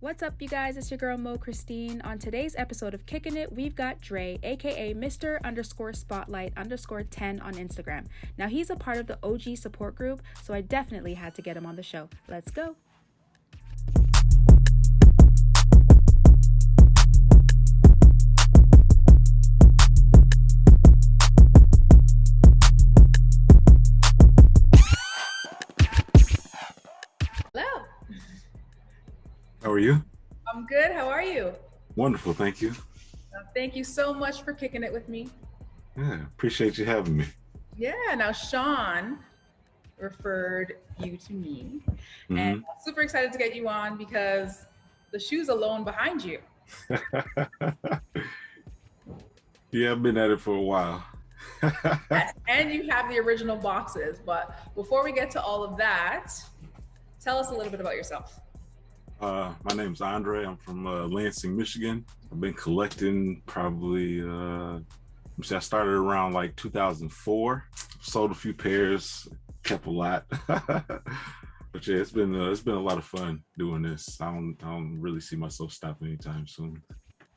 What's up, you guys? It's your girl Mo Christine. On today's episode of Kicking It, we've got Dre, aka Mr_Spotlight_10 on Instagram. Now, he's a part of the OG support group, so I definitely had to get him on the show. Let's go. Hello. How are you? I'm good. How are you? Wonderful, thank you. Thank you so much for kicking it with me. Yeah, appreciate you having me. Yeah, now Sean referred you to me, and I'm super excited to get you on because the shoes alone behind you. Yeah, I've been at it for a while. Yes, and you have the original boxes. But before we get to all of that, tell us a little bit about yourself. My name's Andre. I'm from Lansing, Michigan. I've been collecting probably, I started around like 2004. Sold a few pairs, kept a lot. But yeah, it's been a lot of fun doing this. I don't really see myself stopping anytime soon.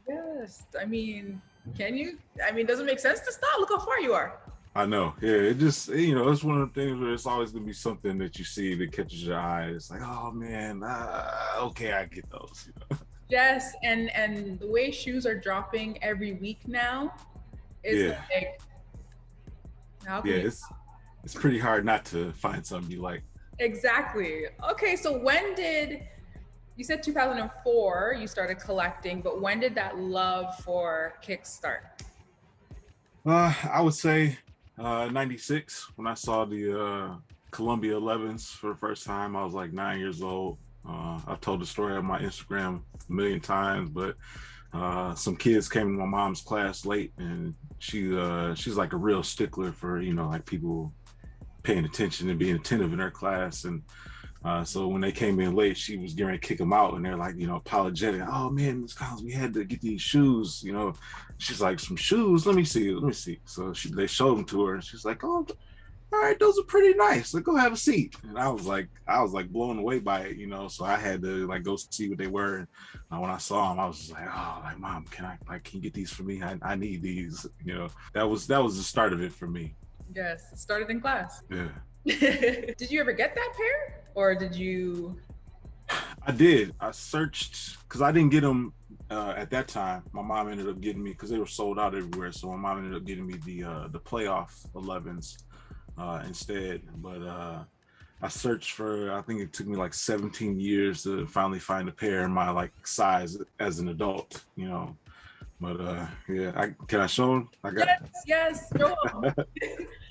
Yes, I mean, can you? I mean, does it make sense to stop? Look how far you are. I know. Yeah, it just, it's one of the things where it's always going to be something that you see that catches your eye. It's like, oh man, okay, I get those. Yes, and the way shoes are dropping every week now is like, it's pretty hard not to find something you like. Exactly. Okay, so when did, you said 2004 you started collecting, but when did that love for kicks start? I would say 96, when I saw the Columbia 11s for the first time. I was like 9 years old. I've told the story on my Instagram a million times, but some kids came to my mom's class late, and she's like a real stickler for, like people paying attention and being attentive in her class. And so when they came in late, she was getting ready to kick them out, and they're like, apologetic. Oh man, Miss Collins, we had to get these shoes. She's like, some shoes? Let me see. So they showed them to her, and she's like, oh, all right, those are pretty nice. Let's go have a seat. And I was like blown away by it, So I had to like go see what they were. And when I saw them, I was just like, oh, like Mom, can you get these for me? I need these. That was the start of it for me. Yes, it started in class. Yeah. Did you ever get that pair, or did you? I did. I searched because I didn't get them at that time. My mom ended up getting me because they were sold out everywhere. So my mom ended up getting me the playoff 11s instead. But I searched for, I think it took me like 17 years to finally find a pair in my like size as an adult. But can I show them? Yes, show them.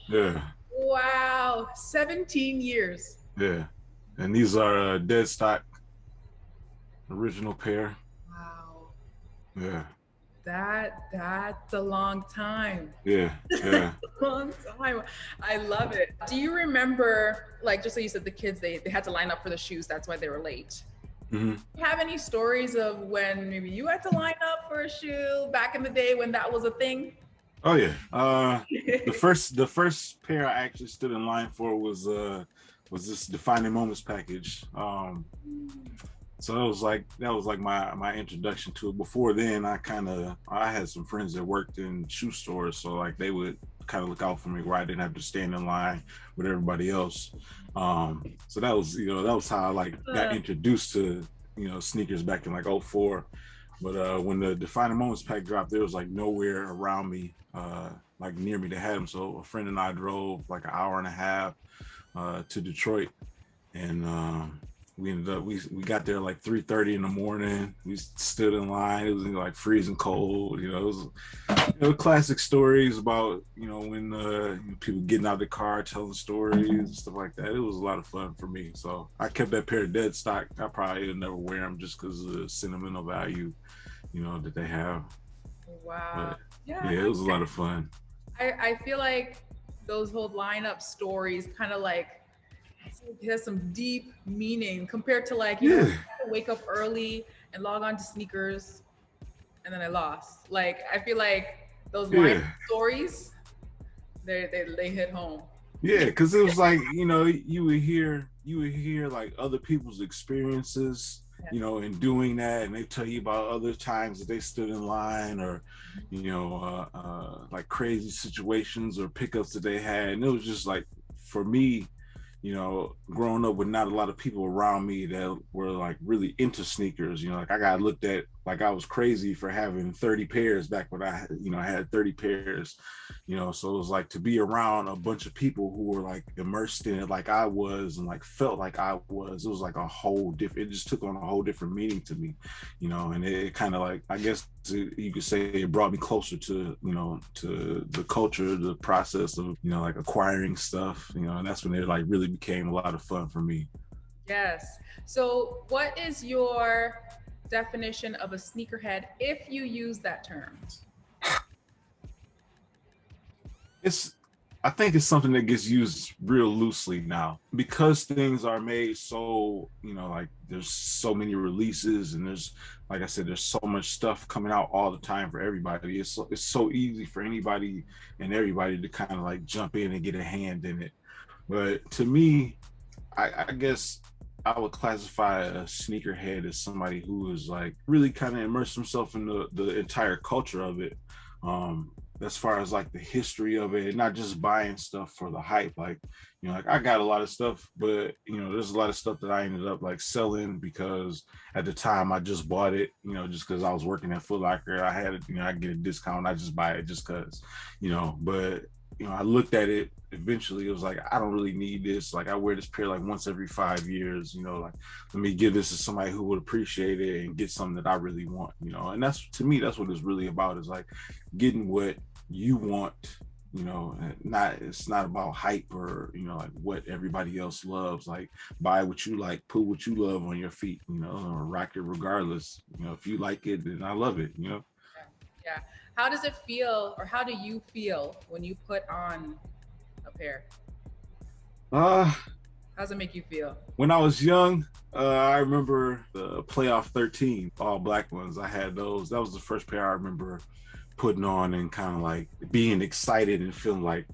Yeah. Wow, 17 years. Yeah, and these are dead stock, original pair. Wow. Yeah. That's a long time. Yeah. Long time. I love it. Do you remember, like, just so you said the kids, they had to line up for the shoes, that's why they were late. Mm-hmm. Do you have any stories of when maybe you had to line up for a shoe back in the day when that was a thing? Oh yeah. The first pair I actually stood in line for was this Defining Moments package. So that was like my introduction to it. Before then, I had some friends that worked in shoe stores, so like they would kind of look out for me where I didn't have to stand in line with everybody else. So that was how I like got introduced to sneakers back in like 2004. But when the Defining Moments pack dropped, there was like nowhere around me, like near me, to have them. So a friend and I drove like an hour and a half to Detroit, and we ended up we got there like 3:30 in the morning. We stood in line. It was like freezing cold. It was classic stories about when people getting out of the car telling stories and stuff like that. It was a lot of fun for me. So I kept that pair of dead stock. I probably would never wear them just because of the sentimental value that they have. Wow. But, yeah, it was a lot of fun. I feel like those whole lineup stories kind of like it has some deep meaning compared to like I had to wake up early and log on to sneakers and then I lost. Like I feel like those lineup stories they hit home. Yeah, because it was like you would hear like other people's experiences you know, in doing that, and they tell you about other times that they stood in line, or, you know, like crazy situations or pickups that they had. And it was just like, for me, you know, growing up with not a lot of people around me that were like really into sneakers, you know, like I got looked at like I was crazy for having 30 pairs back when I, you know, I had 30 pairs, you know. So it was like to be around a bunch of people who were like immersed in it like I was, and like felt like I was, it was like a whole different, it just took on a whole different meaning to me, you know. And it kind of like, I guess you could say it brought me closer to, you know, to the culture, the process of, you know, like acquiring stuff, you know. And that's when it like really became a lot of fun for me. Yes. So, what is your definition of a sneakerhead if you use that term? It's, I think it's something that gets used real loosely now because things are made so, you know, like there's so many releases, and there's, like I said, there's so much stuff coming out all the time for everybody. It's so easy for anybody and everybody to kind of like jump in and get a hand in it. But to me, I guess I would classify a sneakerhead as somebody who is like really kind of immersed himself in the entire culture of it. Um, as far as like the history of it, and not just buying stuff for the hype. Like, you know, like I got a lot of stuff, but you know, there's a lot of stuff that I ended up like selling because at the time I just bought it, you know, just because I was working at Foot Locker. I had it, you know, I get a discount, I just buy it just because, you know. But you know, I looked at it eventually, it was like, I don't really need this. Like I wear this pair like once every 5 years, you know, like let me give this to somebody who would appreciate it and get something that I really want, you know. And that's, to me, that's what it's really about, is like getting what you want, you know. Not, it's not about hype or, you know, like what everybody else loves. Like buy what you like, put what you love on your feet, you know, or rock it regardless. You know, if you like it, then I love it, you know. Yeah. How does it feel, or how do you feel when you put on a pair? uh How does it make you feel? when I was young, I remember the playoff 13 all black ones. I had those. That was the first pair I remember putting on and kind of like being excited and feeling like,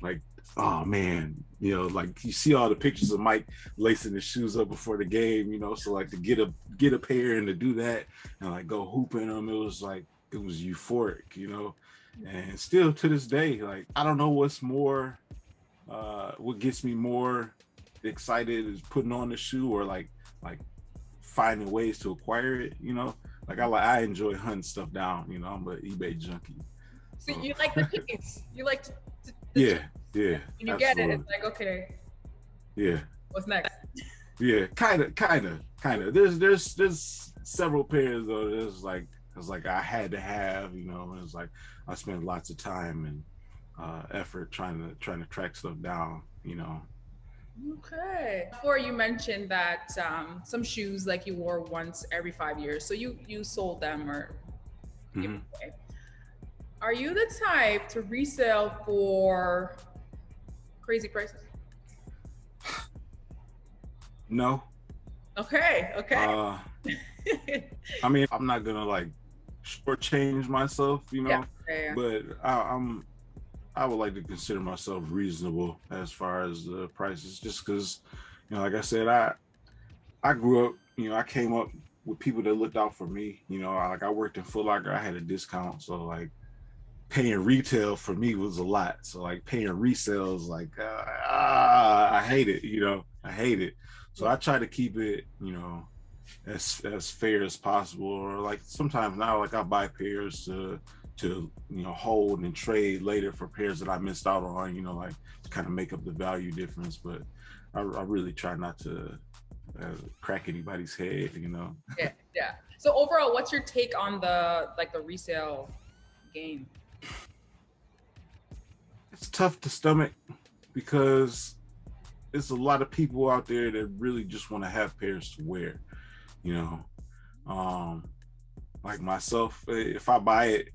oh man, you know, like you see all the pictures of Mike lacing his shoes up before the game, you know. So like to get a pair and to do that and like go hooping them, it was like, it was euphoric, you know. And still to this day, like I don't know what's more, what gets me more excited is putting on the shoe, or like finding ways to acquire it, you know. Like I enjoy hunting stuff down, you know. I'm an eBay junkie. So So you like the chase. You like the yeah, chase. yeah, When you absolutely. get it, it's like, okay, Yeah, what's next? yeah, kind of. There's several pairs though. There's like, it's like I had to have, you know. And it's like I spent lots of time and effort trying to track stuff down, you know. Okay. Before you mentioned that some shoes like you wore once every 5 years, so you sold them or give Mm-hmm. them away. Are you the type to resell for crazy prices? No. Okay. Okay. I mean, I'm not gonna like shortchange myself, you know, Yeah. Yeah. but I would like to consider myself reasonable as far as the prices, just because, you know, like I said, I grew up, you know, I came up with people that looked out for me, you know. I worked in Foot Locker, I had a discount, so like paying retail for me was a lot. So like paying resales, like I hate it, you know, I hate it. So I try to keep it, you know, as fair as possible. Or like sometimes now, like I buy pairs to you know, hold and trade later for pairs that I missed out on, you know, like to kind of make up the value difference. But I really try not to crack anybody's head, you know. Yeah. Yeah. So overall, what's your take on the resale game? It's tough to stomach because there's a lot of people out there that really just want to have pairs to wear, you know. Um, like myself, if I buy it,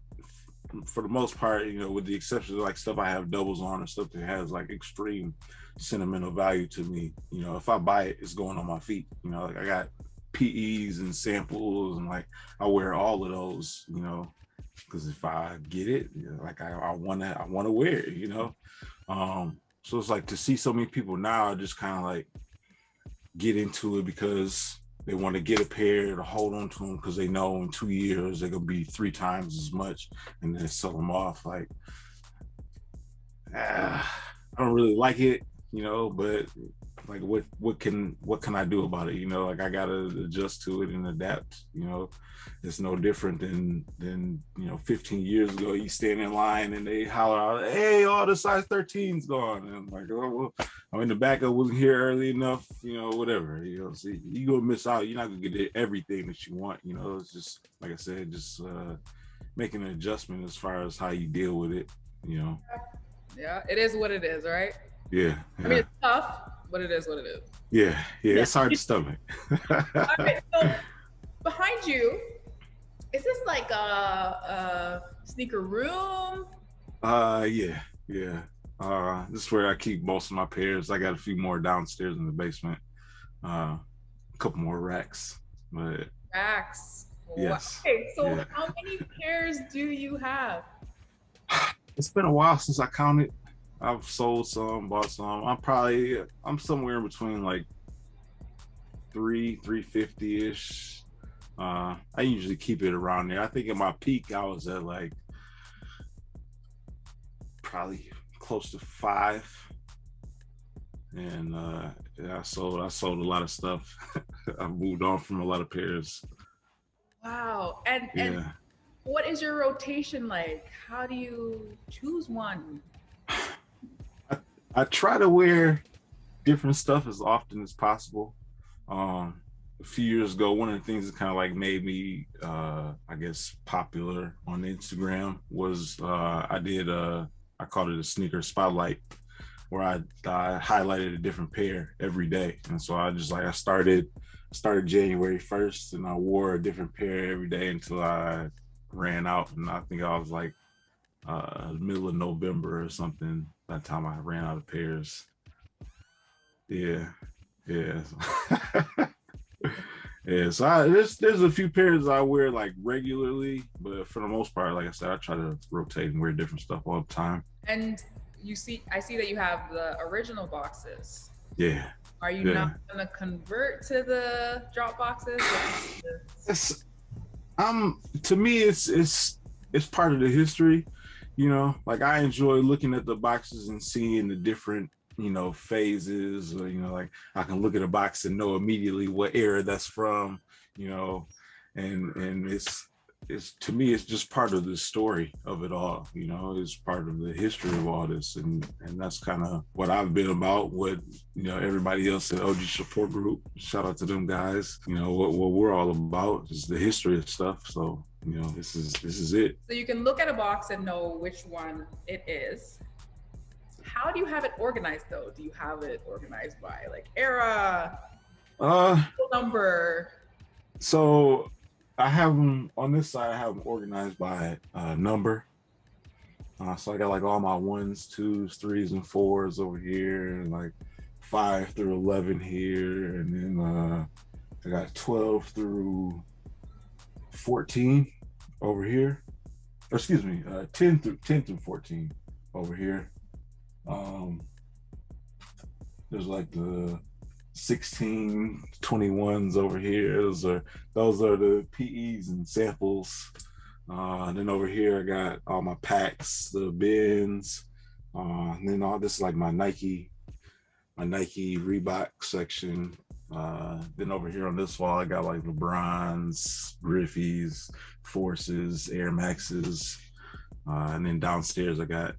for the most part, you know, with the exception of like stuff I have doubles on or stuff that has like extreme sentimental value to me, you know, if I buy it, it's going on my feet. You know, like I got PEs and samples, and like I wear all of those, you know, because if I get it, you know, like I want to wear it, you know. So it's like to see so many people now just kind of like get into it because they want to get a pair to hold on to them because they know in 2 years they're gonna be 3 times as much, and then sell them off. Like, I don't really like it, but like what can I do about it? Like I gotta adjust to it and adapt. It's no different than 15 years ago. You stand in line and they holler out, "Hey, all the size 13's gone." And I'm like, "Oh well, I'm in the back. I wasn't here early enough. Whatever. So you gonna miss out. You're not gonna get everything that you want. It's just like I said, just making an adjustment as far as how you deal with it. Yeah, it is what it is, right? Yeah. I mean, it's tough, but it is what it is. Yeah. It's hard to stomach. All right, so behind you, is this like a sneaker room? Yeah. This is where I keep most of my pairs. I got a few more downstairs in the basement. A couple more racks, but Racks. yes. Okay, so how many pairs do you have? It's been a while since I counted. I've sold some, bought some. I'm somewhere in between like 350-ish. I usually keep it around there. I think at my peak I was at like probably close to 5. And I sold a lot of stuff. I moved on from a lot of pairs. Wow. And what is your rotation like? How do you choose one? I try to wear different stuff as often as possible. A few years ago, one of the things that kind of like made me, I guess, popular on Instagram was I called it a sneaker spotlight, where I highlighted a different pair every day. And so I started January 1st, and I wore a different pair every day until I ran out. And I think I was like middle of November or something. That time I ran out of pairs. Yeah. Yeah, so there's a few pairs I wear like regularly, but for the most part, like I said, I try to rotate and wear different stuff all the time. And I see that you have the original boxes. Yeah. Are you not gonna convert to the drop boxes? To me, it's part of the history. Like I enjoy looking at the boxes and seeing the different phases, or like I can look at a box and know immediately what era that's from, and it's to me, it's just part of the story of it all. It's part of the history of all this, and that's kind of what I've been about. What everybody else at OG Support Group, shout out to them guys. What we're all about is the history of stuff. So this is it. So you can look at a box and know which one it is. How do you have it organized though? Do you have it organized by like era, number? So I have them on this side. I have them organized by number. So I got like all my 1s, 2s, 3s, and 4s over here, and like 5 through 11 here, and then I got 12 through 14 over here. Or excuse me, 10 through 14 over here. There's like the 16, 21s over here. Those are the PEs and samples. And then over here I got all my packs, the bins, and then all this is like my Nike Reebok section. Then over here on this wall I got like LeBrons, Griffeys, Forces, Air Maxes, and then downstairs I got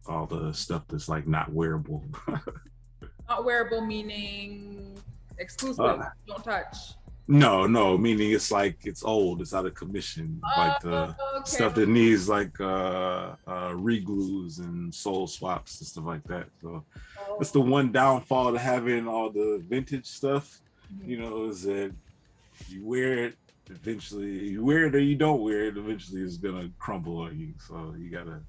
all the stuff that's like not wearable. Not wearable meaning exclusive, don't touch. No, meaning it's like it's old, it's out of commission, like the stuff that needs like re-glues and sole swaps and stuff like that. So that's the one downfall to having all the vintage stuff, is that you wear it, eventually you wear it or you don't wear it, eventually it's gonna crumble on you. So you gotta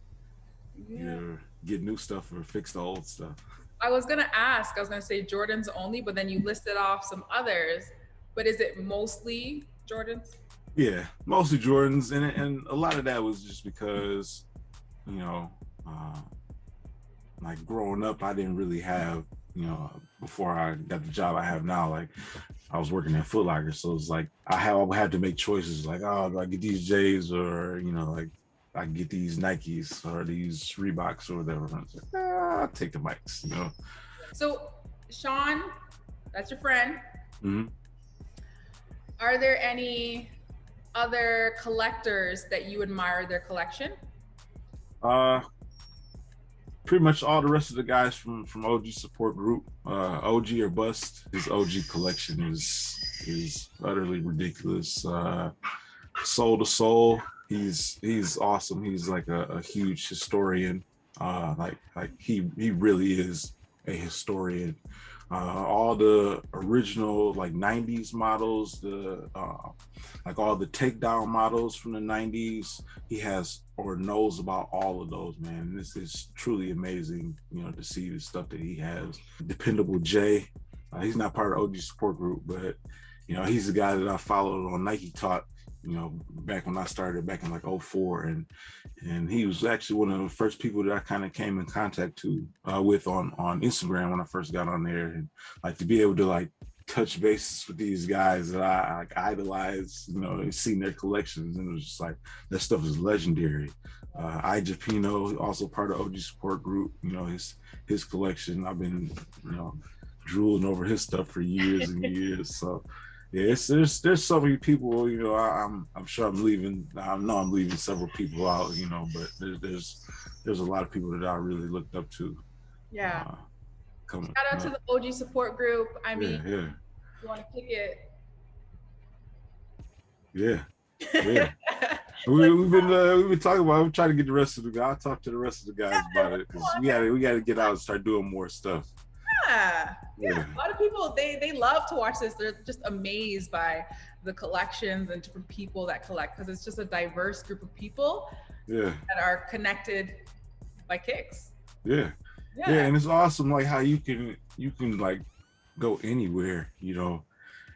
either get new stuff or fix the old stuff. I was gonna say Jordans only, but then you listed off some others. But is it mostly Jordans? Yeah, mostly Jordans, and a lot of that was just because, like growing up, I didn't really have you know, before I got the job I have now, like I was working at Foot Locker, so it's like I had to make choices, like, oh, do I get these J's, or you know, like I get these Nikes or these Reeboks or whatever. And I was like, I'll take the mics, you know. So, Sean, that's your friend. Mm-hmm. Are there any other collectors that you admire their collection? Pretty much all the rest of the guys from OG Support Group. OG or Bust. His OG collection is utterly ridiculous. Soul to Soul, he's awesome. He's like a huge historian. Like he really is a historian. All the original like 90s models, the like all the takedown models from the 90s, he has or knows about all of those, man. This is truly amazing, you know, to see the stuff that he has. Dependable J, he's not part of OG Support Group, but you know, he's the guy that I followed on Nike Talk, you know, back when I started back in like 04, and he was actually one of the first people that I kind of came in contact with on Instagram when I first got on there. And like to be able to like touch bases with these guys that I like idolize, you know, and seen their collections, and it was just like that stuff is legendary. Japino, also part of OG Support Group, you know, his collection, I've been, you know, drooling over his stuff for years and years. So yeah, there's so many people, you know. I'm sure I'm leaving. I know I'm leaving several people out, you know, but there's a lot of people that I really looked up to. Yeah. Shout out to the OG Support Group. I mean, yeah. You want to kick it? Yeah. we've been talking about. I'm trying to get the rest of the guys. I'll talk to the rest of the guys about it, because we got to get out and start doing more stuff. Yeah. A lot of people they love to watch this. They're just amazed by the collections and different people that collect, because it's just a diverse group of people that are connected by kicks. Yeah, and it's awesome like how you can like go anywhere, you know,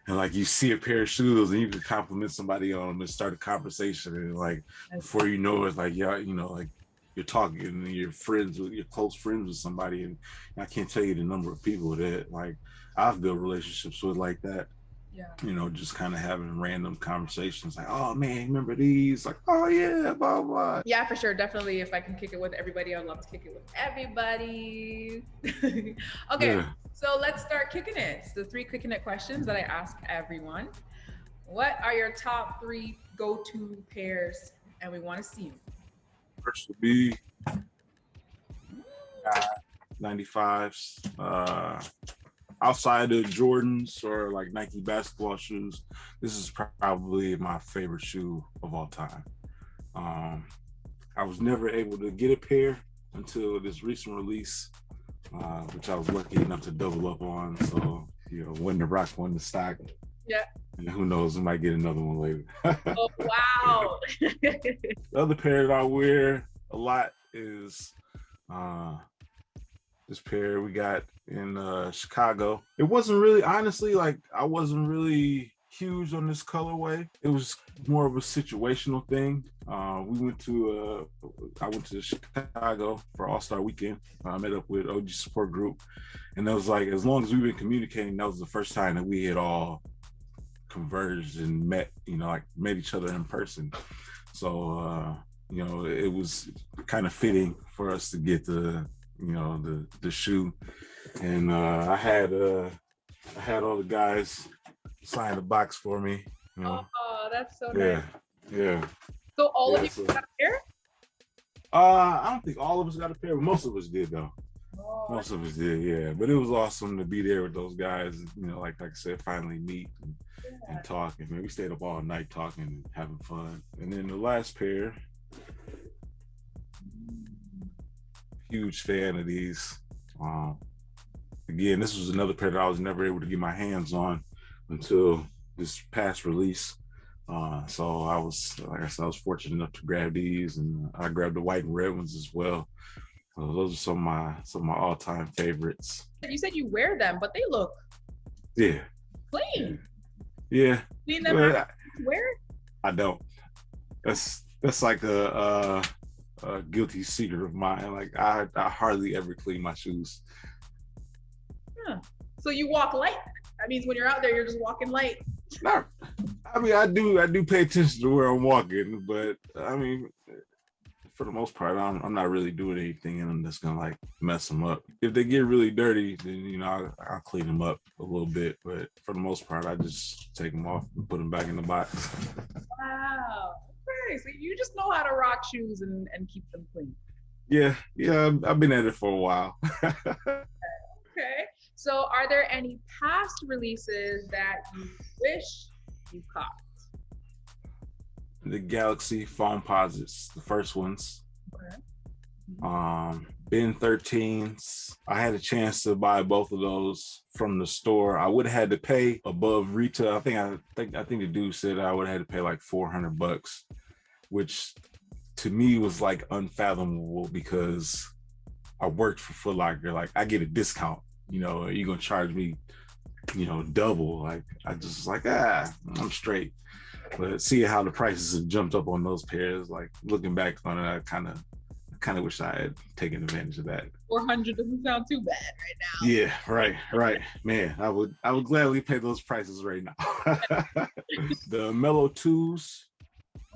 and like you see a pair of shoes and you can compliment somebody on them and start a conversation, and like before you know it, like, yeah, you know, like you're talking and you're close friends with somebody, and I can't tell you the number of people that like I've built relationships with like that. You know, just kind of having random conversations like, oh man, remember these? Like, oh yeah, blah blah. Yeah, for sure. Definitely, if I can kick it with everybody, I'd love to kick it with everybody. Okay, so let's start kicking it. It's the 3 kicking it questions that I ask everyone. What are your top 3 go-to pairs? And we want to see them. First would be 95s. Outside of Jordans or like Nike basketball shoes, this is probably my favorite shoe of all time. I was never able to get a pair until this recent release, which I was lucky enough to double up on. So, you know, when the rock, when the stock. Yeah. And who knows, we might get another one later. Oh, wow. The other pair that I wear a lot is this pair we got in Chicago. It wasn't really, honestly, like I wasn't really huge on this colorway. It was more of a situational thing. I went to Chicago for All-Star Weekend. I met up with OG Support Group, and it was like, as long as we've been communicating, that was the first time that we had all converged and met, you know, like met each other in person. So you know, it was kind of fitting for us to get the shoe. And I had all the guys sign the box for me. You know? Oh, that's so nice. Yeah. So all of you got a pair? I don't think all of us got a pair, but most of us did though. Oh. Most of us did, yeah. But it was awesome to be there with those guys. You know, like I said, finally meet and talk. And man, we stayed up all night talking and having fun. And then the last pair, huge fan of these. Again, this was another pair that I was never able to get my hands on until this past release. So I was, like I said, I was fortunate enough to grab these, and I grabbed the white and red ones as well. So those are some of my all-time favorites. You said you wear them, but they look clean. Yeah. Clean them out. Wear? I don't. That's like a guilty secret of mine. Like I hardly ever clean my shoes. So you walk light. That means when you're out there, you're just walking light. Not, I mean, I do pay attention to where I'm walking, but I mean, for the most part, I'm not really doing anything in them that's gonna like mess them up. If they get really dirty, then I'll clean them up a little bit. But for the most part, I just take them off and put them back in the box. Wow. Okay, so you just know how to rock shoes and keep them clean. Yeah, I've been at it for a while. Okay. So are there any past releases that you wish you caught? The Galaxy foam posits, the first ones. Okay. Ben 13s. I had a chance to buy both of those from the store. I would have had to pay above retail. I think the dude said I would have had to pay like $400, which to me was like unfathomable because I worked for Foot Locker. Like I get a discount, you're gonna charge me, double. Like I just was like, I'm straight. But see how the prices have jumped up on those pairs. Like looking back on it, I kind of wish I had taken advantage of that. 400 doesn't sound too bad right now. Yeah, right. Man, I would gladly pay those prices right now. The Mellow 2s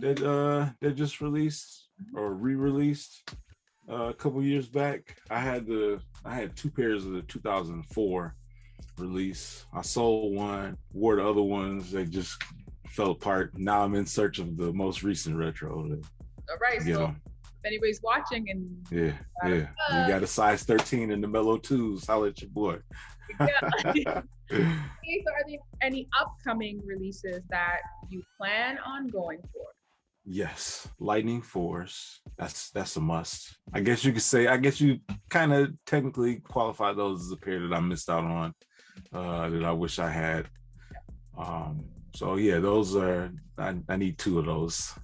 that just released or re-released a couple years back. I had 2 pairs of the 2004 release. I sold one, wore the other ones. They just fell apart. Now I'm in search of the most recent retro. All right, so if anybody's watching and you got a size 13 in the Mellow 2s, holla at your boy. Yeah. Okay, so are there any upcoming releases that you plan on going for? Yes, Lightning 4s. That's a must. I guess you kind of technically qualify those as a pair that I missed out on, that I wish I had. So yeah, those are, I need 2 of those.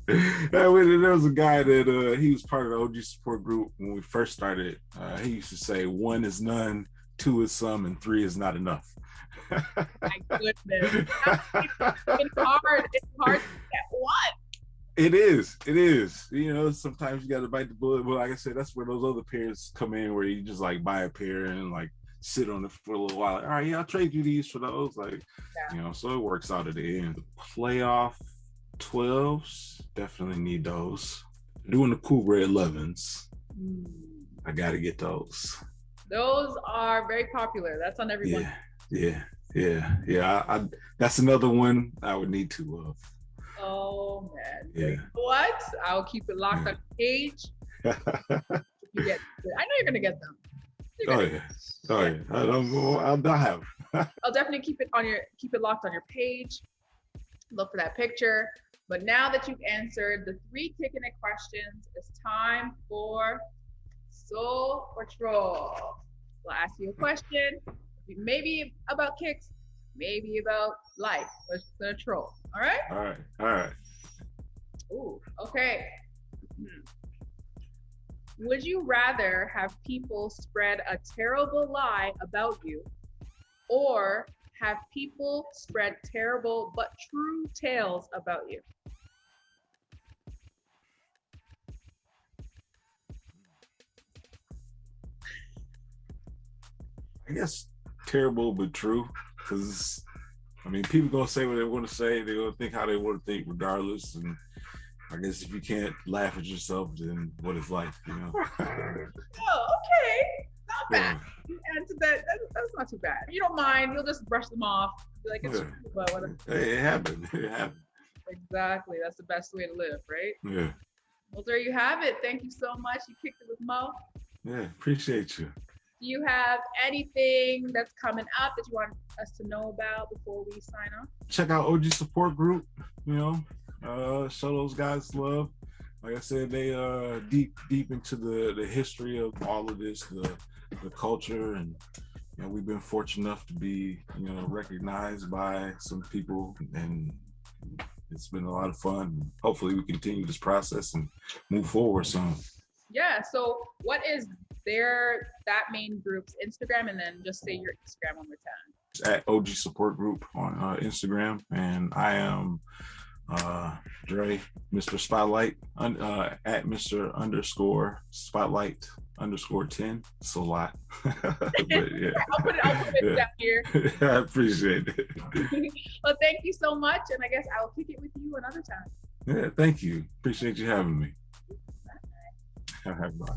There was a guy that he was part of the OG support group when we first started. He used to say 1 is none, 2 is some, and 3 is not enough. My goodness. It's hard to get one. It is. Sometimes you got to bite the bullet, but like I said, that's where those other pairs come in, where you just like buy a pair and like sit on it for a little while. Like, all right, I'll trade you these for those. Like, so it works out at the end. The playoff 12s, definitely need those. Doing the cool red 11s. I got to get those. Those are very popular. That's on everyone. Yeah. I that's another one I would need 2 of. Oh man. Yeah. What? I'll keep it locked on the page. I know you're gonna get them. Oh yeah. I'll have. I'll definitely keep it locked on your page. Look for that picture. But now that you've answered the 3 Kicking It questions, it's time for Soul or Troll. We'll ask you a question, maybe about kicks, maybe about life. Let's just gonna troll. All right. All right. Ooh. Okay. Would you rather have people spread a terrible lie about you, or have people spread terrible but true tales about you? I guess terrible but true, because I mean, people gonna say what they want to say. They're gonna think how they want to think, regardless. And I guess if you can't laugh at yourself, then what is life? Oh, okay, not bad. You answered that. That's not too bad. You don't mind. You'll just brush them off. Be like, it's true, but whatever. Hey, it happened. Exactly. That's the best way to live, right? Yeah. Well, there you have it. Thank you so much. You kicked it with Mo. Yeah, appreciate you. Do you have anything that's coming up that you want us to know about before we sign off? Check out OG Support Group, show those guys love. Like I said, they deep into the history of all of this, the culture, and we've been fortunate enough to be recognized by some people, and it's been a lot of fun. Hopefully we continue this process and move forward soon. Yeah, so what is that main group's Instagram, and then just say your Instagram one more time. It's at OG Support Group on Instagram, and I am Dre, Mr. Spotlight, at Mr. _Spotlight_ _10. It's a lot. But yeah. I'll put it down here. I appreciate it. Well, thank you so much. And I guess I'll kick it with you another time. Yeah, thank you. Appreciate you having me. Bye.